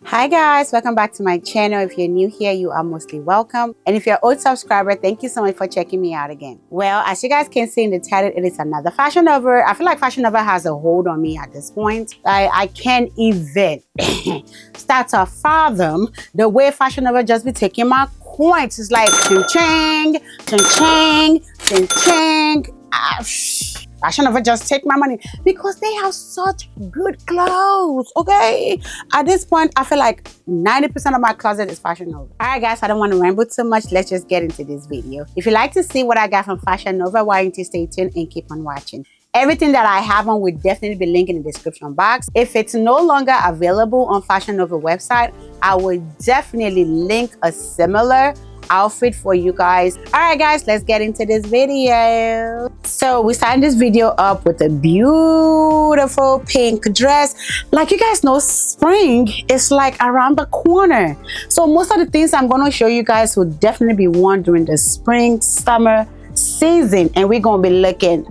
Hi guys, welcome back to my channel. If you're new here, you are mostly welcome, and if you're an old subscriber, thank you so much for checking me out again. Well, as you guys can see in the title, it is another Fashionnova. I feel like Fashionnova has a hold on me at this point. I can't even start to fathom the way Fashionnova just be taking my coins. It's like ching ching, ching ching, ching ching. Fashionnova just take my money because they have such good clothes, okay? At this point, I feel like 90% of my closet is Fashionnova. All right, guys, I don't want to ramble too much. Let's just get into this video. If you like to see what I got from Fashionnova, why don't you stay tuned and keep on watching? Everything that I have on will definitely be linked in the description box. If it's no longer available on Fashionnova website, I will definitely link a similar outfit for you guys. All right guys, let's get into this video. So we started this video up with a beautiful pink dress. Like you guys know, spring is like around the corner, so most of the things I'm going to show you guys will definitely be worn during the spring summer season, and we're going to be looking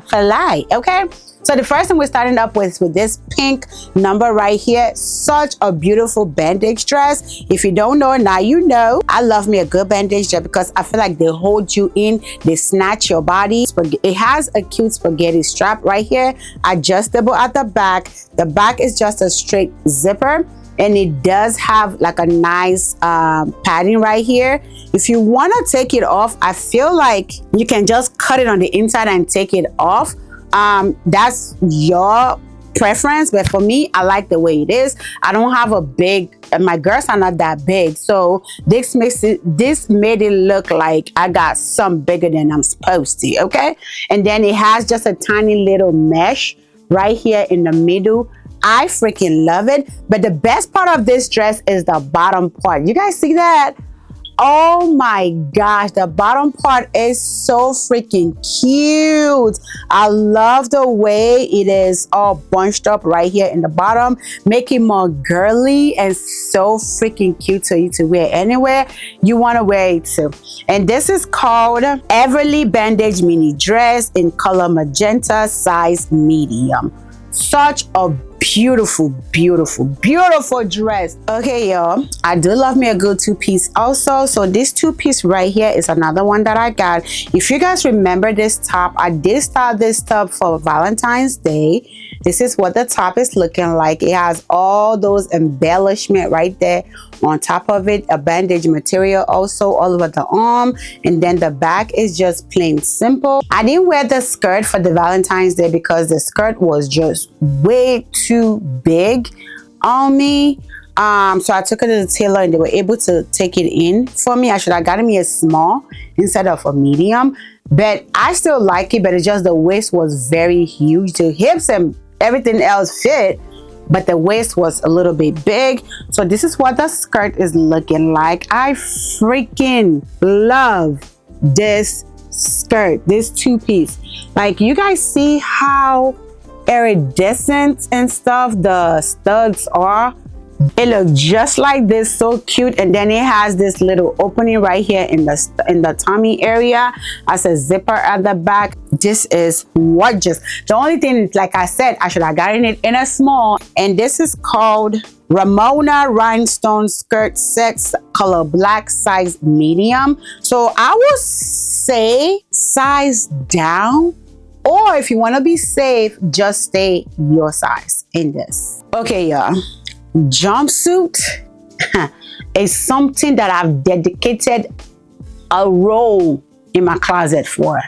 fly, okay? So the first thing we're starting up with this pink number right here. Such a beautiful bandage dress. If you don't know, now you know. I love me a good bandage dress because I feel like they hold you in, they snatch your body. It has a cute spaghetti strap right here, adjustable at the back. The back is just a straight zipper, and it does have like a nice padding right here. If you want to take it off, I feel like you can just cut it on the inside and take it off. That's your preference, but for me, I like the way it is. I don't have a big, my girls are not that big, so this made it look like I got some bigger than I'm supposed to, okay? And then it has just a tiny little mesh right here in the middle. I freaking love it. But the best part of this dress is the bottom part. You guys see that? Oh my gosh, the bottom part is so freaking cute. I love the way it is all bunched up right here in the bottom, making more girly and so freaking cute for you to wear anywhere you want to wear it to. And this is called Everly Bandage Mini Dress in color magenta, size medium. Such a beautiful dress. Okay y'all, I do love me a good two-piece also. So this two-piece right here is another one that I got. If you guys remember this top, I did style this top for Valentine's Day. This is what the top is looking like. It has all those embellishment right there on top of it, a bandage material also all over the arm, and then the back is just plain simple. I didn't wear the skirt for the Valentine's Day because the skirt was just way too big on me. So I took it to the tailor and they were able to take it in for me. I should have gotten me a small instead of a medium, but I still like it. But it's just the waist was very huge. The hips and everything else fit, but the waist was a little bit big. So this is what the skirt is looking like. I freaking love this skirt, this two-piece. Like, you guys see how iridescent and stuff the studs are? It looks just like this, so cute. And then it has this little opening right here in the tummy area as a zipper at the back. This is gorgeous. The only thing is, like I said, I should have gotten it in a small. And this is called Ramona Rhinestone skirt set, color black, size medium. So I would say size down, or if you want to be safe, just stay your size in this. Okay y'all, jumpsuit is something that I've dedicated a row in my closet for,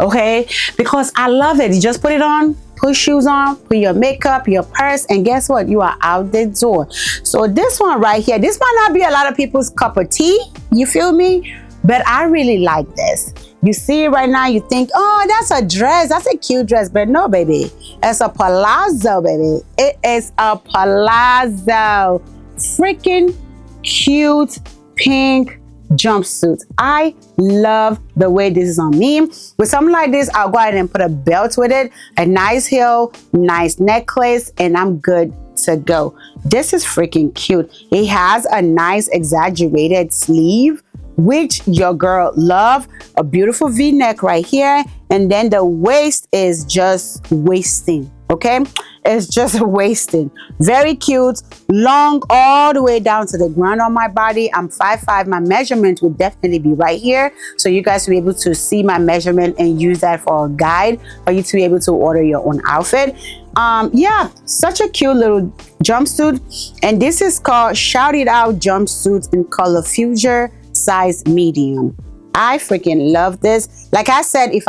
okay? Because I love it. You just put it on, put shoes on, put your makeup, your purse, and guess what? You are out the door. So this one right here, this might not be a lot of people's cup of tea, you feel me? But I really like this. You see it right now, you think, oh, that's a dress, that's a cute dress. But no, baby, it's a palazzo, baby. It is a palazzo. Freaking cute pink jumpsuit. I love the way this is on me. With something like this, I'll go ahead and put a belt with it, a nice heel, nice necklace, and I'm good to go. This is freaking cute. It has a nice exaggerated sleeve, which your girl love. A beautiful v-neck right here, and then the waist is just waisting, okay? is just wasting. Very cute, long all the way down to the ground on my body. I'm 5'5". My measurement will definitely be right here, so you guys will be able to see my measurement and use that for a guide for you to be able to order your own outfit. Yeah, such a cute little jumpsuit, and this is called Shout It Out jumpsuit in color Fuchsia, size medium. I freaking love this. Like I said, if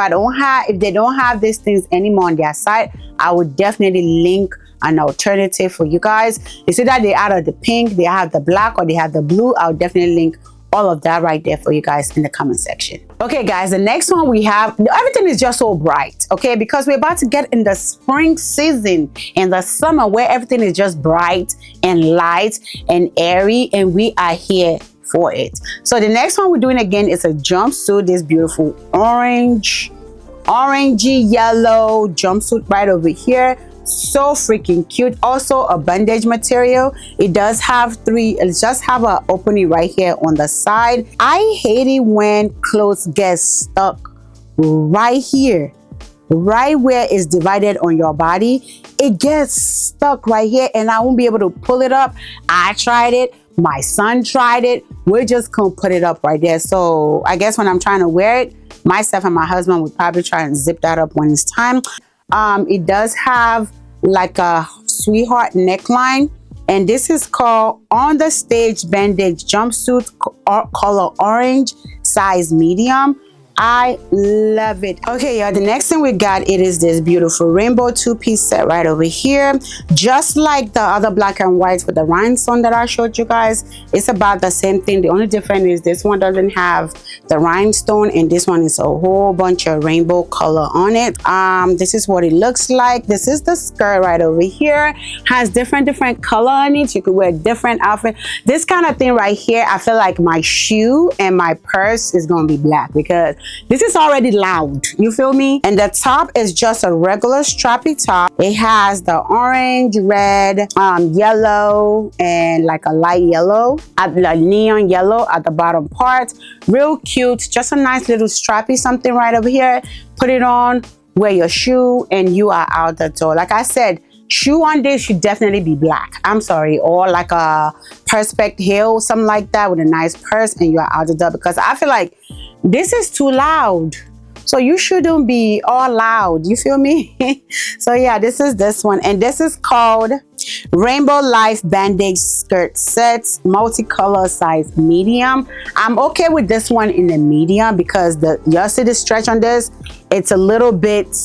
they don't have these things anymore on their site, I would definitely link an alternative for you guys. They say that they added the pink, they have the black, or they have the blue. I'll definitely link all of that right there for you guys in the comment section. Okay guys, the next one we have, everything is just so bright, okay, because we're about to get in the spring season and the summer where everything is just bright and light and airy, and we are here for it. So the next one we're doing again is a jumpsuit. This beautiful orangey yellow jumpsuit right over here. So freaking cute. Also a bandage material. It does have an opening right here on the side. I hate it when clothes get stuck right here, right where it's divided on your body. It gets stuck right here and I won't be able to pull it up. I tried it, my son tried it, we're just gonna put it up right there. So I guess when I'm trying to wear it, myself and my husband would probably try and zip that up when it's time. It does have like a sweetheart neckline, and this is called On the Stage Bandage jumpsuit, color orange, size medium. I love it. Okay, y'all, the next thing we got, it is this beautiful rainbow two-piece set right over here. Just like the other black and white with the rhinestone that I showed you guys, it's about the same thing. The only difference is this one doesn't have the rhinestone and this one is a whole bunch of rainbow color on it. This is what it looks like. This is the skirt right over here. Has different color on it. You could wear different outfit. This kind of thing right here, I feel like my shoe and my purse is gonna be black because this is already loud, you feel me? And the top is just a regular strappy top. It has the orange, red, yellow, and like a light yellow, the neon yellow at the bottom part. Real cute, just a nice little strappy something right over here. Put it on, wear your shoe, and you are out the door. Like I said, shoe on this should definitely be black. I'm sorry, or like a perspex heel, something like that with a nice purse, and you are out the door, because I feel like this is too loud. So you shouldn't be all loud, you feel me? So yeah, this is this one, and this is called Rainbow Life Bandage Skirt Sets, multicolor, size medium. I'm okay with this one in the medium because you see the stretch on this, it's a little bit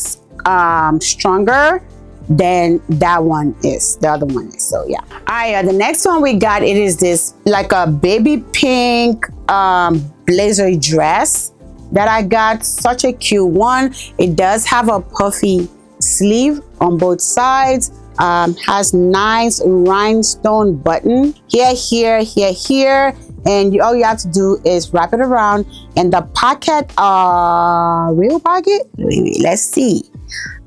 stronger than that one is, the other one is. So yeah. All right, the next one we got, it is this like a baby pink blazer dress that I got. Such a cute one. It does have a puffy sleeve on both sides. Has nice rhinestone button here, and all you have to do is wrap it around. And the pocket, real pocket, let's see.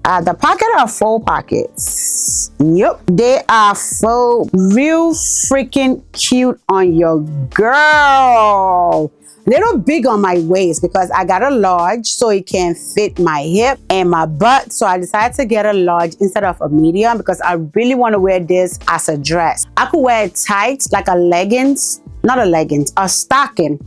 The pocket are full pockets. Yep, they are full. Real freaking cute on your girl. Little big on my waist because I got a large so it can fit my hip and my butt. So I decided to get a large instead of a medium because I really want to wear this as a dress. I could wear it tight like a leggings, not a leggings, a stocking.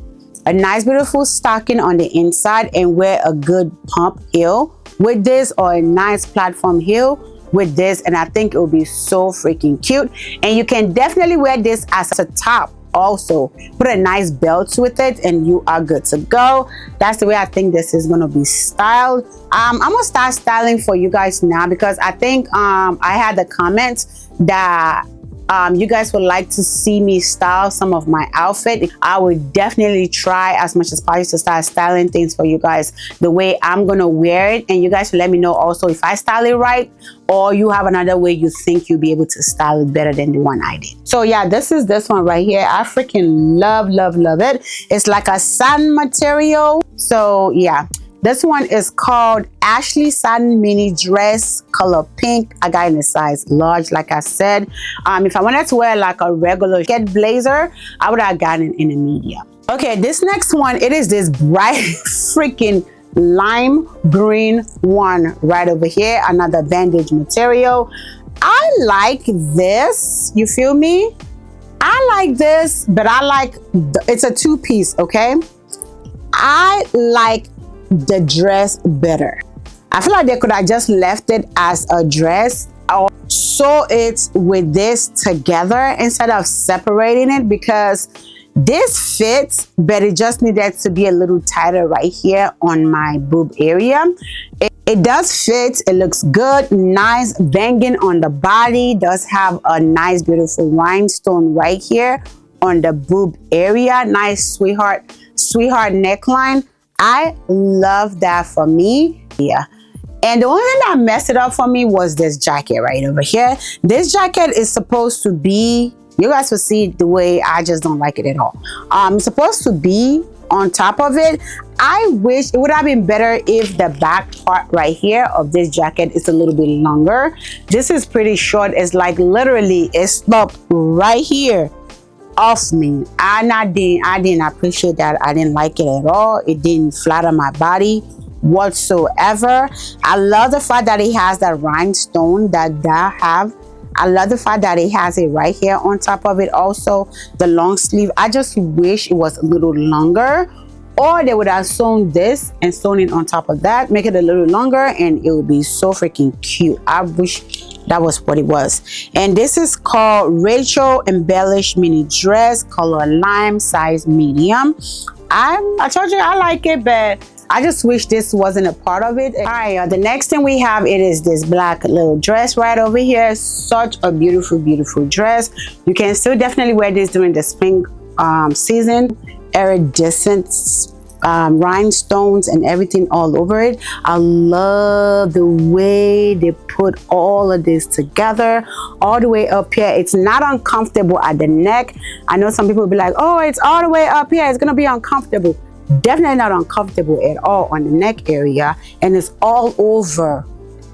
A nice beautiful stocking on the inside and wear a good pump heel with this, or a nice platform heel with this, and I think it will be so freaking cute. And you can definitely wear this as a top also. Put a nice belt with it and you are good to go. That's the way I think this is going to be styled. I'm gonna start styling for you guys now because I think I had the comments that you guys would like to see me style some of my outfit. I would definitely try as much as possible to start styling things for you guys the way I'm gonna wear it, and you guys should let me know also if I style it right or you have another way you think you'll be able to style it better than the one I did. So yeah, this is this one right here. I freaking love it. It's like a satin material. So yeah, this one is called Ashley Satin Mini Dress, color pink. I got in a size large, like I said. If I wanted to wear like a regular get blazer, I would have gotten it in a medium. Okay, this next one, it is this bright freaking lime green one right over here. Another bandage material. I like this, you feel me? I like this, but I like, it's a two-piece, okay? I like the dress better. I feel like they could have just left it as a dress or sew it with this together instead of separating it, because this fits, but it just needed to be a little tighter right here on my boob area. It does fit, it looks good, nice, banging on the body, does have a nice beautiful rhinestone right here on the boob area, nice sweetheart neckline. I love that for me. Yeah. And the only thing that messed it up for me was this jacket right over here. This jacket is supposed to be, you guys will see the way I just don't like it at all. It's supposed to be on top of it. I wish it would have been better if the back part right here of this jacket is a little bit longer. This is pretty short. It's like literally it stopped right here off me. I didn't appreciate that. I didn't like it at all. It didn't flatter my body whatsoever. I love the fact that it has that rhinestone that I have. I love the fact that it has it right here on top of it. Also the long sleeve, I just wish it was a little longer, or they would have sewn this and sewn it on top of that, make it a little longer, and it would be so freaking cute. I wish that was what it was. And this is called Rachel Embellished mini dress, color lime, size medium. I told you I like it, but I just wish this wasn't a part of it. All right, the next thing we have, it is this black little dress right over here. Such a beautiful, beautiful dress. You can still definitely wear this during the spring season. Iridescent rhinestones and everything all over it. I love the way they put all of this together all the way up here. It's not uncomfortable at the neck. I know some people will be like, oh, it's all the way up here, it's gonna be uncomfortable. Definitely not uncomfortable at all on the neck area, and it's all over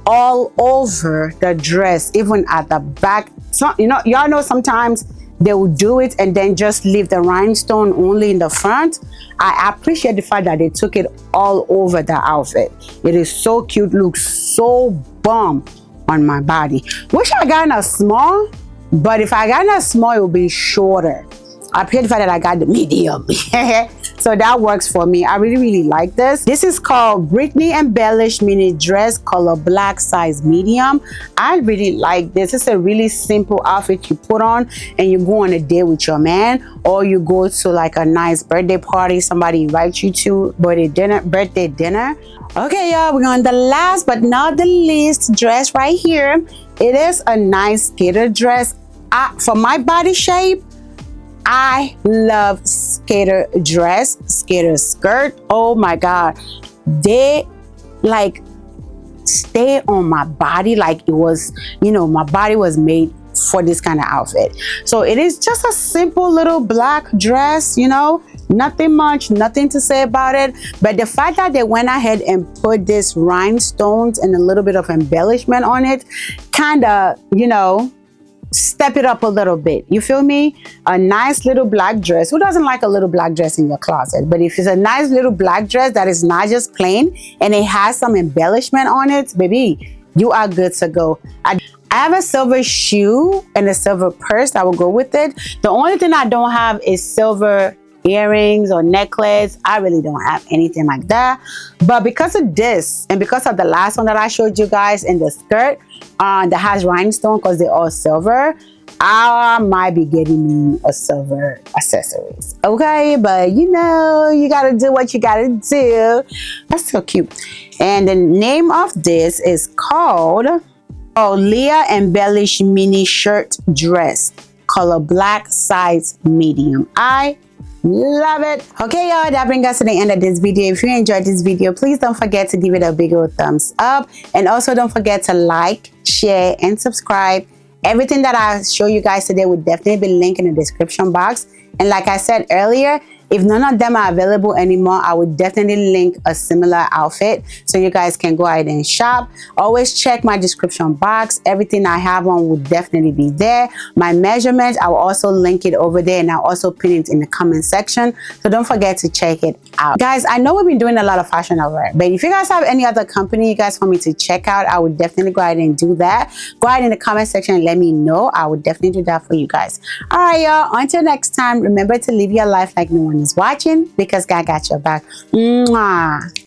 the dress, even at the back. So, you know, y'all know sometimes they will do it and then just leave the rhinestone only in the front. I appreciate the fact that they took it all over the outfit. It is so cute, looks so bomb on my body. Wish I got in a small, but if I got in a small, it would be shorter. I appreciate the fact that I got the medium. So that works for me. I really, really like this. This is called Brittney Embellished mini dress, color black, size medium. I really like this. It's a really simple outfit you put on and you go on a date with your man, or you go to like a nice birthday party, somebody invites you to birthday dinner. Okay, y'all, we're on the last but not the least dress right here. It is a nice skater dress. For my body shape, I love skater dress, skater skirt. Oh my God. They like stay on my body like it was, you know, my body was made for this kind of outfit. So it is just a simple little black dress, you know, nothing much, nothing to say about it. But the fact that they went ahead and put this rhinestones and a little bit of embellishment on it, kind of, you know, step it up a little bit. You feel me? A nice little black dress. Who doesn't like a little black dress in your closet? But if it's a nice little black dress that is not just plain and it has some embellishment on it, baby, you are good to go. I have a silver shoe and a silver purse that will go with it. The only thing I don't have is silver earrings or necklace. I really don't have anything like that. But because of this and because of the last one that I showed you guys in the skirt that has rhinestone, because they're all silver, I might be getting me a silver accessories. Okay, but you know, you gotta do what you gotta do. That's so cute. And the name of this is called Leah Embellished mini shirt dress, color black, size medium. I love it. Okay, y'all, that brings us to the end of this video. If you enjoyed this video, please don't forget to give it a big old thumbs up, and also don't forget to like, share, and subscribe. Everything that I show you guys today will definitely be linked in the description box. And like I said earlier, if none of them are available anymore, I would definitely link a similar outfit so you guys can go ahead and shop. Always check my description box. Everything I have on would definitely be there. My measurements, I will also link it over there, and I'll also pin it in the comment section. So don't forget to check it out. Guys, I know we've been doing a lot of Fashionnova, but if you guys have any other company you guys want me to check out, I would definitely go ahead and do that. Go ahead in the comment section and let me know. I would definitely do that for you guys. All right, y'all. Until next time, remember to live your life like no one is watching, because God got your back. Mwah.